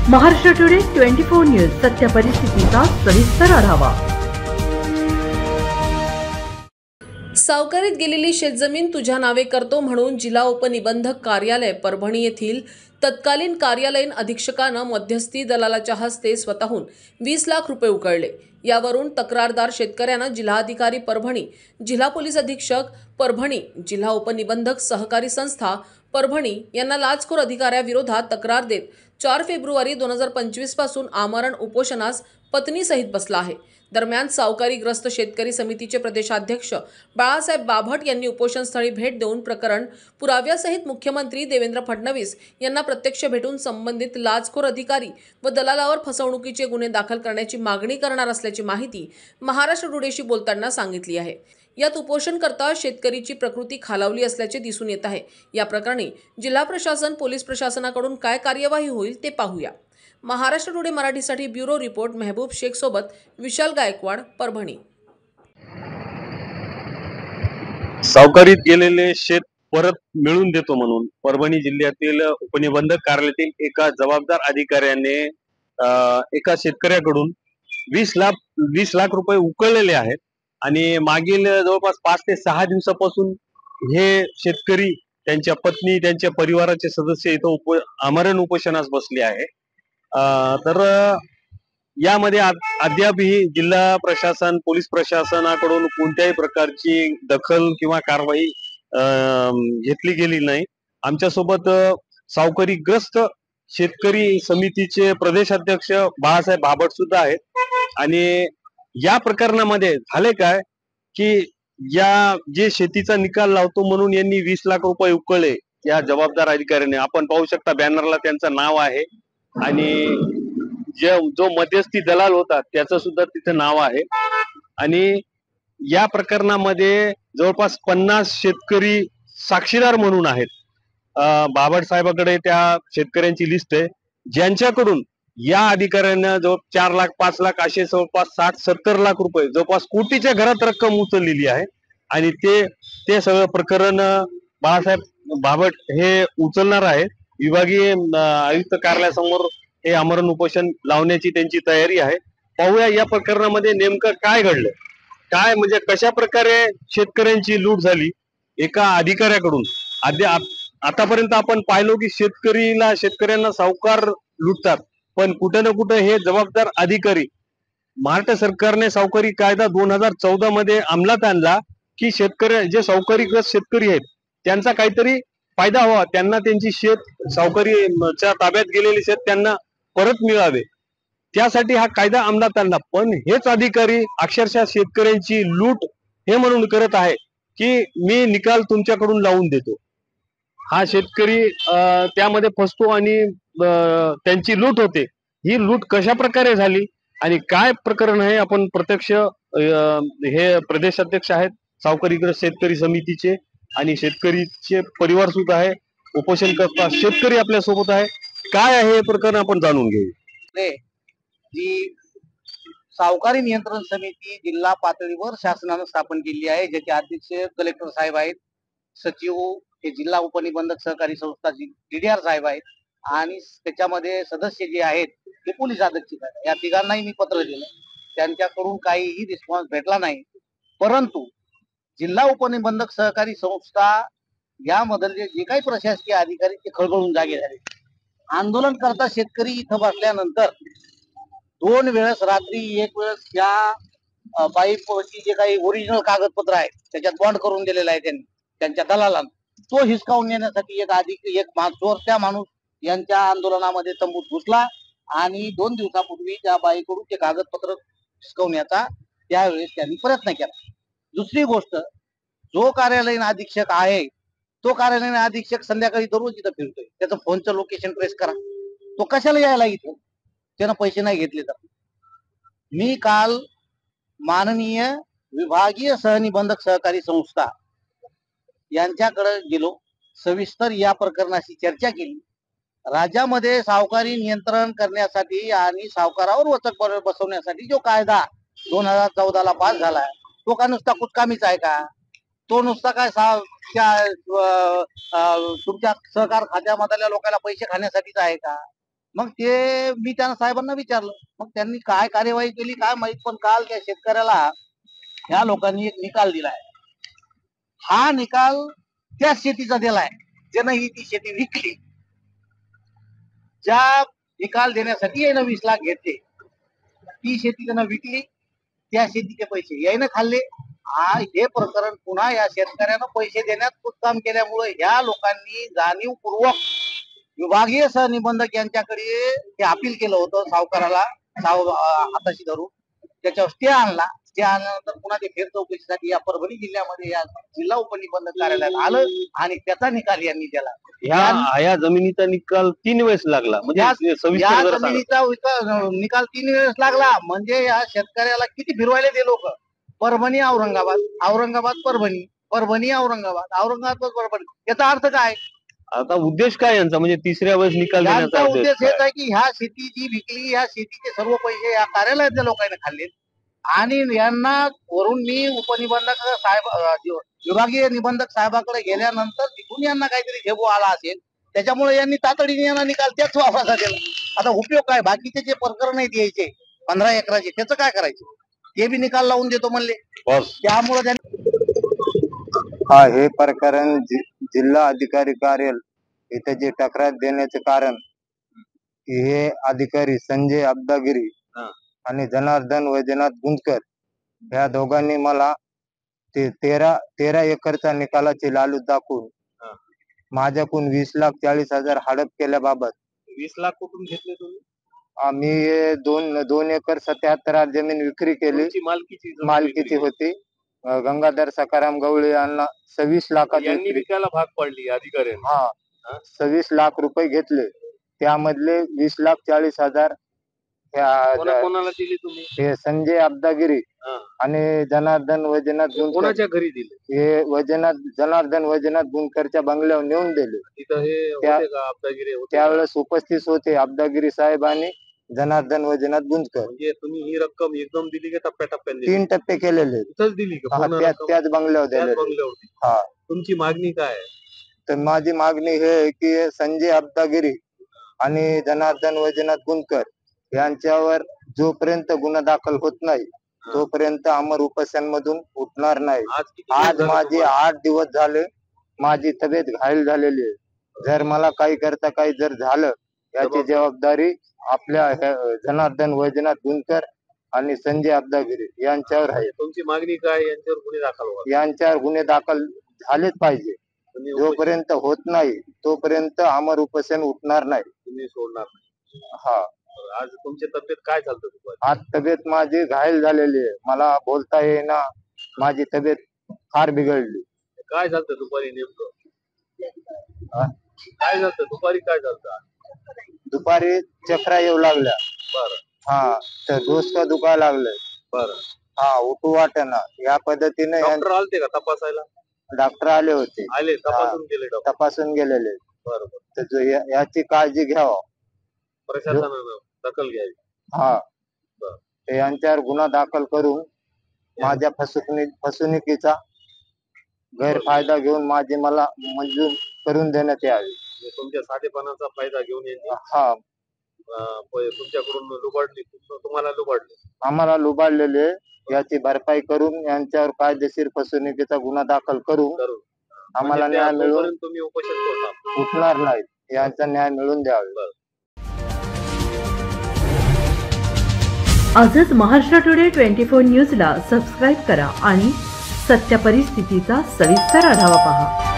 Maharashtra today 24 news सत्य परिस्थितीचा सविस्तर आढावा। सावकारीत गेलेली शेतजमीन तुझ्या नावे करतो म्हणून जिल्हा उपनिबंधक कार्यालय परभणी येथील तत्कालीन कार्यालयीन अधीक्षकानं मध्यस्थी दलालाच्या हस्ते स्वतःहून 20 लाख रुपये उकळले। यावरून तक्रारदार शेतकऱ्यानं जिल्हाधिकारी परभणी, जिल्हा पोलीस अधीक्षक परभणी, जिल्हा उपनिबंधक सहकारी संस्था परभणी यांना लाचखोर अधिकाऱ्याविरोधात तक्रार देत 4 फेब्रुवारी 2025 पासून आमरण उपोषणास पत्नीसहित बसला आहे। दरम्यान सावकारीग्रस्त शेतकरी समितीचे प्रदेशाध्यक्ष बाळासाहेब बाभट यांनी उपोषणस्थळी भेट देऊन प्रकरण पुराव्यासहित मुख्यमंत्री देवेंद्र फडणवीस यांना प्रत्यक्ष भेटून संबंधित लाचखोर अधिकारी व दलालावर फसवणुकीचे गुन्हे दाखल करण्याची मागणी करणार असल्याची माहिती महाराष्ट्र टुडेशी बोलताना सांगितली आहे। यात उपोषणकर्ता शेतकरीची प्रकृती खालावली असल्याचे दिसून येत आहे। या प्रकरणी जिल्हा प्रशासन, पोलीस प्रशासनाकडून काय कार्यवाही होईल ते पाहूया। महाराष्ट्र टुडे मराठीसाठी ब्युरो रिपोर्ट मेहबूब शेख सोबत विशाल गायकवाड, परभणी। सावकारीत गेलेले शेत परत मिळवून देतो म्हणून परभणी जिल्ह्यातील उपनिबंधक कार्यालयातील एका जबाबदार अधिकाऱ्याने एका शेतकऱ्याकडून 20 लाख रुपये उकळलेले आहेत आणि मागील जवळपास 5 ते 6 दिवसापासून हे शेतकरी, त्यांच्या पत्नी, त्यांच्या परिवाराचे सदस्य इथं आमरण उपोषणास बसले आहे। तर यामध्ये अद्यापही जिल्हा प्रशासन, पोलीस प्रशासनाकडून कोणत्याही प्रकारची दखल किंवा कारवाई घेतली गेली नाही। आमच्यासोबत सावकारीग्रस्त शेतकरी समितीचे प्रदेशाध्यक्ष बाळासाहेब बाभट सुद्धा आहेत आणि या प्रकरणामध्ये झाले काय की या जे शेतीचा निकाल लावतो म्हणून यांनी 20 लाख रुपये उकळले या जबाबदार अधिकाऱ्याने। आपण पाहू शकता बॅनरला त्यांचं नाव आहे आणि जो मध्यस्थी दलाल होता त्याचं सुद्धा तिथे नाव आहे आणि या प्रकरणामध्ये जवळपास 50 शेतकरी साक्षीदार म्हणून आहेत। बाभट साहेबांकडे त्या शेतकऱ्यांची लिस्ट आहे ज्यांच्याकडून या अधिकाऱ्यांना जवळ 4 लाख, 5 लाख असे जवळपास 60-70 लाख रुपये, जवळपास कोटीच्या घरात रक्कम उचललेली आहे आणि ते सगळं प्रकरण बाळासाहेब बाभट हे उचलणार आहेत। विभागीय आयुक्त कार्यालयासमोर हे आमरण उपोषण लावण्याची त्यांची तयारी आहे। पाहूया या प्रकरणामध्ये नेमकं काय घडलं, काय म्हणजे कशा प्रकारे शेतकऱ्यांची लूट झाली एका अधिकाऱ्याकडून। आतापर्यंत आपण पाहिलो की शेतकऱ्यांना सावकार लुटतात, पण कुठे ना कुठे हे जबाबदार अधिकारी, महाराष्ट्र सरकारने सावकारी कायदा 2014 मध्ये अंमलात आणला की जे सावकारीग्रस्त शेतकरी आहेत त्यांचा काहीतरी फायदा व्हावा, त्यांना त्यांची शेत, सावकारीच्या ताब्यात गेलेले शेत त्यांना परत मिळावे, त्यासाठी हा कायदा अंमलात आणला। पण हेच अधिकारी अक्षरशः शेतकऱ्यांची लूट हे म्हणून करत आहे की मी निकाल तुमच्याकडून लावून देतो। हा शेतकरी त्यामध्ये फसतो आणि त्यांची लूट होते। ही लूट कशा प्रकारे झाली आणि काय प्रकरण आहे, आपण प्रत्यक्ष हे प्रदेशाध्यक्ष आहेत सावकारीग्रस्त शेतकरी समितीचे आणि शेतकरीचे परिवार सुद्धा आहे, उपोषण करता शेतकरी आपल्या सोबत आहे। काय आहे हे प्रकरण आपण जाणून घेऊ। जी सावकारी नियंत्रण समिती जिल्हा पातळीवर शासनाने स्थापन केली आहे, ज्याचे अध्यक्ष कलेक्टर साहेब आहेत, सचिव हे जिल्हा उपनिबंधक सहकारी संस्था DDR साहेब आहेत आणि त्याच्यामध्ये सदस्य जे आहेत ते पोलीस अधीक्षक आहेत। या तिघांनाही मी पत्र दिलं, त्यांच्याकडून काहीही रिस्पॉन्स भेटला नाही। परंतु जिल्हा उपनिबंधक सहकारी संस्था यामधले जे काही प्रशासकीय अधिकारी ते खळबळून जागे झाले। आंदोलन करता शेतकरी इथं बसल्यानंतर 2 वेळेस रात्री, 1 वेळेस या बाईपची जे काही ओरिजिनल कागदपत्र आहे त्याच्यात बॉन्ड करून दिलेला आहे त्यांनी, त्यांच्या दलालांना तो हिसकावून नेण्यासाठी एक चोरट्या माणूस यांच्या आंदोलनामध्ये तंबूत घुसला आणि 2 दिवसापूर्वी त्या बाईकडून ते कागदपत्र हिसकवण्याचा त्यावेळेस त्यांनी प्रयत्न केला। दुसरी गोष्ट, जो कार्यालयीन अधीक्षक आहे तो कार्यालयीन अधीक्षक संध्याकाळी दररोज इथं फिरतोय, त्याचं फोनचं लोकेशन ट्रेस करा, तो कशाला यायला इथं, त्यानं पैसे नाही घेतले तर। मी काल माननीय विभागीय सहनिबंधक सहकारी संस्था यांच्याकडे गेलो, सविस्तर या प्रकरणाची चर्चा केली। राज्यामध्ये सावकारी नियंत्रण करण्यासाठी आणि सावकारावर वचक बसवण्यासाठी जो कायदा 2014 ला पास झालाय तो का नुसता कुचकामीच आहे का? तो नुसता काय तुमच्या सहकार खात्यामधल्या लोकांना पैसे खाण्यासाठीच आहे का? मग ते मी त्या साहेबांना विचारलं, मग त्यांनी काय कार्यवाही केली काय माहित, पण काल त्या शेतकऱ्याला ह्या लोकांनी एक निकाल दिलाय. हा निकाल त्या शेतीचा दिलाय ज्यानं ही ती शेती विकली. ज्या निकाल देण्यासाठी यानं 20 लाख घेतले, ती शेती त्यानं विकली, त्या शेतीचे पैसे यायनं खाल्ले. हे प्रकरण पुन्हा या शेतकऱ्यानं पैसे देण्यात काम केल्यामुळे या लोकांनी जाणीवपूर्वक विभागीय सहनिबंधक यांच्याकडे ते अपील केलं होतं सावकाराला हाताशी धरून. त्याच्यावर स्टे आणला. स्टे आणल्यानंतर पुन्हा ते फेर चौकशीसाठी या परभणी जिल्ह्यामध्ये या जिल्हा उपनिबंधक कार्यालयात आलं आणि त्याचा निकाल यांनी दिला. या जमिनीचा निकाल 3 वेळेस लागला. म्हणजे या जमिनीचा निकाल 3 वेळेस लागला. म्हणजे या शेतकऱ्याला किती फिरवायले ते लोक. परभणी औरंगाबाद, औरंगाबाद परभणी, परभणी औरंगाबाद, औरंगाबाद परभणी. याचा अर्थ काय? आता उद्देश काय यांचा? म्हणजे तिसऱ्या वेळेस निकाल देण्याचा उद्देश हेच आहे की ह्या शेती जी विकली, ह्या शेतीचे सर्व पैसे या कार्यालयातल्या लोकांनी खाल्ले आणि यांना वरून मी उपनिबंधक साहेब विभागीय निबंधक साहेबाकडे गेल्यानंतर तिथून यांना काहीतरी झेबू आला असेल, त्याच्यामुळे यांनी तातडीने यांना निकाल त्याच वापराचा दिला. आता उपयोग काय? बाकीचे जे प्रकरण आहेत यायचे 15 एकराचे, त्याचं काय करायचं? ते बी निकाल लावून देतो म्हणले. त्यामुळे हे प्रकरण जिल्हा अधिकारी कार्यालय इथे जे तक्रार देण्याचे कारण हे अधिकारी संजय अब्दागिरी आणि जनार्दन वैजनाथ गुंजकर या दोघांनी मला ते 13 एकरचा निकालाची लालूच दाखवून माझ्याकडून 20,40,000 हडप केल्याबाबत. 20 लाख कुठून घेतले तुम्ही? आम्ही 2 एकर 77 जमीन विक्री केली. मालकीची होती. गंगाधर सकाराम गवळे यांना 26 लाखाची विकायला भाग पडली अधिकाऱ्यांनी. 26 लाख रुपये घेतले. त्यामधले 20,40,000 कोणाला दिली तुम्ही? हे संजय अब्दागिरी आणि जनार्दन वैजनाथ गुंजकर. कोणाच्या घरी दिले? हे जनार्दन वैजनाथ गुंजकरच्या बंगल्यावर नेऊन दिले. त्यावेळेस उपस्थित होते अब्दागिरी साहेब आणि जनार्दन वैजनाथ गुंजकर. म्हणजे तुम्ही ही रक्कम एकदम दिली का टप्प्याटप्प्याने? 3 टप्पे केलेले. दिली का? त्याच बंगल्यावर दिले. तुमची मागणी काय आहे? तर माझी मागणी हे आहे की संजय अब्दागिरी आणि जनार्दन वैजनाथ गुंजकर यांच्यावर जोपर्यंत गुन्हा दाखल होत नाही तोपर्यंत अमर उपोषण मधून उठणार नाही. आज माझे 8 दिवस झाले. माझी तब्येत घायल झालेली आहे. जर मला काही करता काही जर झालं याची जबाबदारी आपल्या जनार्दन वैजनाथ गुंजकर आणि संजय अब्दागिरी यांच्यावर आहे. तुमची मागणी काय? यांच्यावर गुन्हे दाखल व्हावे. यांच्यावर गुन्हे दाखल झालेच पाहिजे. जोपर्यंत होत नाही तोपर्यंत अमर उपोषण उठणार नाही. तुम्ही सोडणार नाही? हा. आज तुमची तब्येत काय झालं? आज तब्येत माझी घायल झालेली आहे. मला बोलता येईना. माझी तब्येत फार बिघडली. काय झालं दुपारी नेमकं? काय झालं दुपारी? काय झालं? दुपारी चक्रा येऊ लागल्या. बरं. तर डोसं दुखायला लागलंय. बरं. उठू वाटेना. या पद्धतीने डॉक्टर आलते का तपासायला? डॉक्टर आले होते. तपासून गेलेले. बरोबर. तर याची काळजी घ्यावं. प्रशासनानं दखल घ्यावी. यांच्यावर गुन्हा दाखल करून माझ्या फसवणुकीचा गैरफायदा घेऊन मला मंजूर करून देण्यात यावी. तुमच्या साधेपणाचा फायदा घेऊन तुमच्याकडून तुम्हाला लुबाडले. आम्हाला लुबाडलेले याची भरपाई करून यांच्यावर कायदेशीर फसवणुकीचा गुन्हा दाखल करून आम्हाला न्याय मिळून तुम्ही उपोषण उठणार नाही. यांचा न्याय मिळून द्यावा. आजच महाराष्ट्र टुडे 24 न्यूजला सबस्क्राईब करा आणि सत्य परिस्थितीचा सविस्तर आढावा पहा.